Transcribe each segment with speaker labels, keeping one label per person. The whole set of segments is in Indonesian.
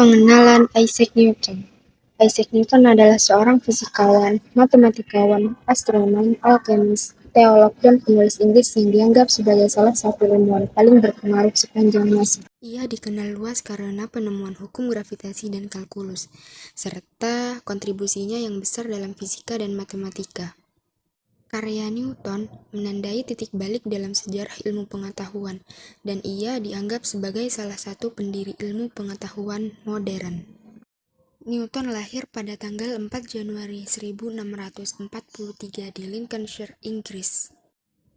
Speaker 1: Pengenalan Isaac Newton. Isaac Newton adalah seorang fisikawan, matematikawan, astronom, alkemis, teolog, dan penulis Inggris yang dianggap sebagai salah satu ilmuwan paling berpengaruh sepanjang masa. Ia dikenal luas karena penemuan hukum gravitasi dan kalkulus, serta kontribusinya yang besar dalam fisika dan matematika. Karya Newton menandai titik balik dalam sejarah ilmu pengetahuan, dan ia dianggap sebagai salah satu pendiri ilmu pengetahuan modern. Newton lahir pada tanggal 4 Januari 1643 di Lincolnshire, Inggris.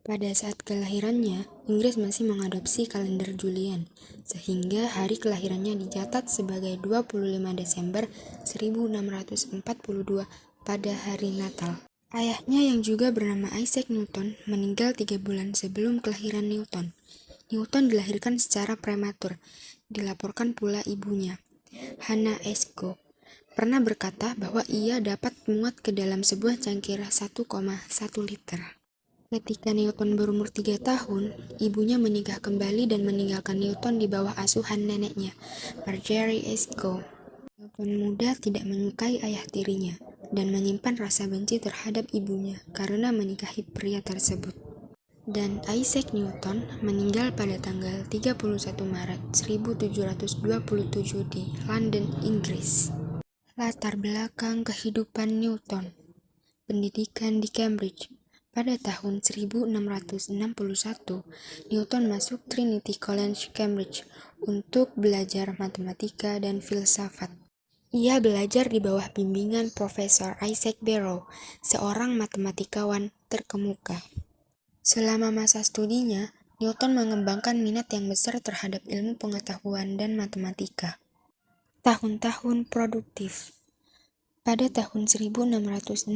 Speaker 1: Pada saat kelahirannya, Inggris masih mengadopsi kalender Julian, sehingga hari kelahirannya dicatat sebagai 25 Desember 1642 pada hari Natal. Ayahnya yang juga bernama Isaac Newton meninggal 3 bulan sebelum kelahiran Newton. Newton dilahirkan secara prematur. Dilaporkan pula ibunya, Hannah Esco, pernah berkata bahwa ia dapat muat ke dalam sebuah cangkir 1,1 liter. Ketika Newton berumur 3 tahun, ibunya menikah kembali dan meninggalkan Newton di bawah asuhan neneknya, Marjorie Esco. Newton muda tidak menyukai ayah tirinya dan menyimpan rasa benci terhadap ibunya karena menikahi pria tersebut. Dan Isaac Newton meninggal pada tanggal 31 Maret 1727 di London, Inggris. Latar belakang kehidupan Newton. Pendidikan di Cambridge. Pada tahun 1661, Newton masuk Trinity College, Cambridge untuk belajar matematika dan filsafat. Ia belajar di bawah bimbingan Profesor Isaac Barrow, seorang matematikawan terkemuka. Selama masa studinya, Newton mengembangkan minat yang besar terhadap ilmu pengetahuan dan matematika. Tahun-tahun produktif. Pada tahun 1665,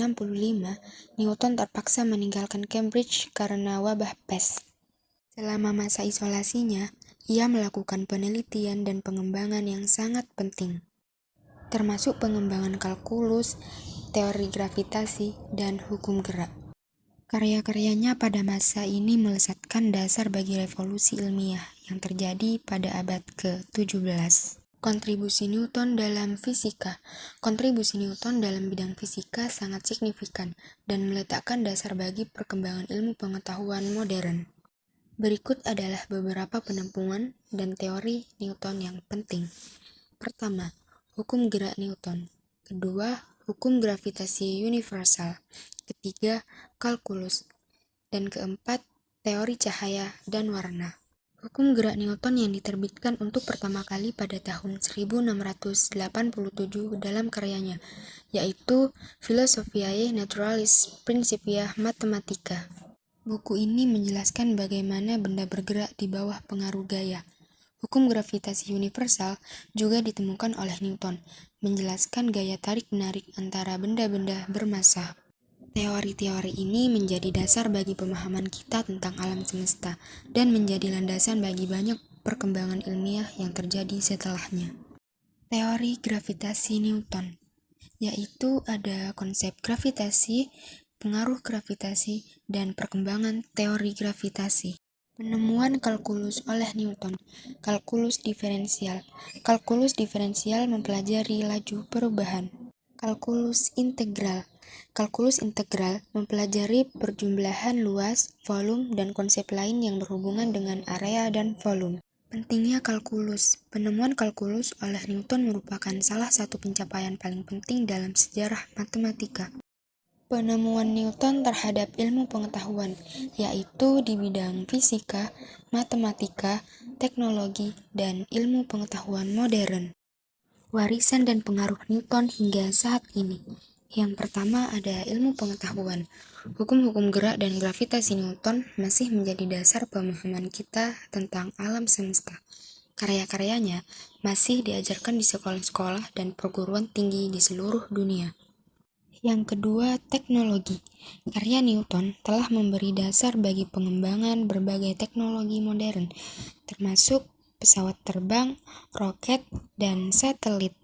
Speaker 1: Newton terpaksa meninggalkan Cambridge karena wabah pes. Selama masa isolasinya, ia melakukan penelitian dan pengembangan yang sangat penting, termasuk pengembangan kalkulus, teori gravitasi, dan hukum gerak. Karya-karyanya pada masa ini melesatkan dasar bagi revolusi ilmiah yang terjadi pada abad ke-17. Kontribusi Newton dalam fisika. Kontribusi Newton dalam bidang fisika sangat signifikan dan meletakkan dasar bagi perkembangan ilmu pengetahuan modern. Berikut adalah beberapa penemuan dan teori Newton yang penting. Pertama, hukum gerak Newton. Kedua, hukum gravitasi universal. Ketiga, kalkulus. Dan keempat, teori cahaya dan warna. Hukum gerak Newton yang diterbitkan untuk pertama kali pada tahun 1687 dalam karyanya, yaitu Philosophiae Naturalis Principia Mathematica. Buku ini menjelaskan bagaimana benda bergerak di bawah pengaruh gaya. Hukum gravitasi universal juga ditemukan oleh Newton, menjelaskan gaya tarik-menarik antara benda-benda bermassa. Teori-teori ini menjadi dasar bagi pemahaman kita tentang alam semesta dan menjadi landasan bagi banyak perkembangan ilmiah yang terjadi setelahnya. Teori gravitasi Newton, yaitu ada konsep gravitasi, pengaruh gravitasi, dan perkembangan teori gravitasi. Penemuan kalkulus oleh Newton. Kalkulus diferensial. Kalkulus diferensial mempelajari laju perubahan. Kalkulus integral. Kalkulus integral mempelajari perjumlahan luas, volume, dan konsep lain yang berhubungan dengan area dan volume. Pentingnya kalkulus. Penemuan kalkulus oleh Newton merupakan salah satu pencapaian paling penting dalam sejarah matematika. Penemuan Newton terhadap ilmu pengetahuan, yaitu di bidang fisika, matematika, teknologi, dan ilmu pengetahuan modern. Warisan dan pengaruh Newton hingga saat ini. Yang pertama ada ilmu pengetahuan. Hukum-hukum gerak dan gravitasi Newton masih menjadi dasar pemahaman kita tentang alam semesta. Karya-karyanya masih diajarkan di sekolah-sekolah dan perguruan tinggi di seluruh dunia. Yang kedua, teknologi. Karya Newton telah memberi dasar bagi pengembangan berbagai teknologi modern, termasuk pesawat terbang, roket, dan satelit.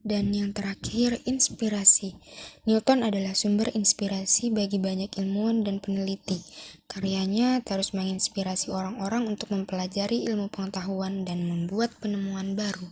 Speaker 1: Dan yang terakhir, inspirasi. Newton adalah sumber inspirasi bagi banyak ilmuwan dan peneliti. Karyanya terus menginspirasi orang-orang untuk mempelajari ilmu pengetahuan dan membuat penemuan baru.